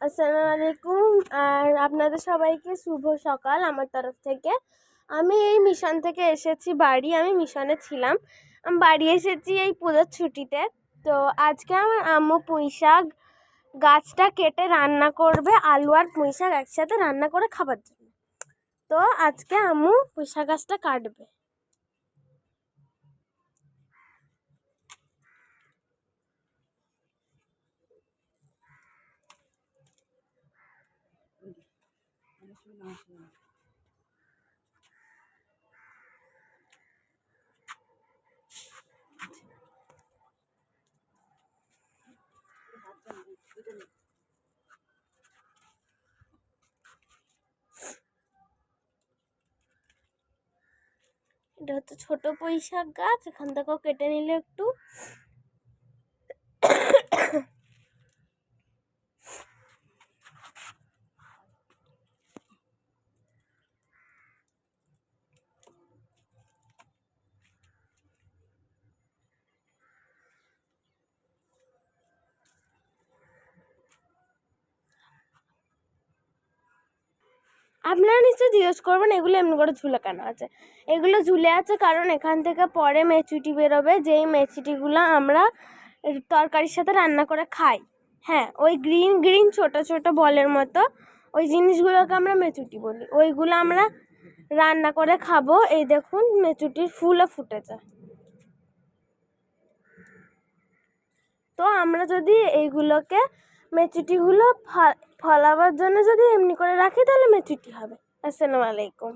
আসসালামু আলাইকুম। আর আপনাদের সবাইকে শুভ সকাল আমার তরফ থেকে। আমি এই মিশন থেকে এসেছি বাড়ি। আমি মিশনে ছিলাম, আমি বাড়ি এসেছি এই পুজোর ছুটিতে। তো আজকে আমার আম্মু পুঁই শাক গাছটা কেটে রান্না করবে, আলু আর পুঁই শাক একসাথে রান্না করে খাবার জন্য। তো আজকে আম্মু পুঁই শাক গাছটা কাটবে। এটা হচ্ছে ছোট পুঁই শাক গাছ, এখান থেকেও কেটে নিলে একটু। আপনারা নিশ্চয়ই জিজ্ঞেস করবেন এগুলো এমনি করে ঝুলে কেন আছে। এগুলো ঝুলে আছে কারণ এখান থেকে পরে মেচুটি বেরোবে, যেই মেচুটিগুলো আমরা তরকারির সাথে রান্না করে খাই। হ্যাঁ, ওই গ্রিন গ্রিন ছোট ছোট বলের মতো ওই জিনিসগুলোকে আমরা মেচুটি বলি। ওইগুলো আমরা রান্না করে খাবো। এই দেখুন মেচুটির ফুলও ফুটেছে। তো আমরা যদি এইগুলোকে মেচুটিগুলো ফলাবার জন্য যদি এমনি করে রাখি তাহলে মেচুটি হবে। আসসালামু আলাইকুম।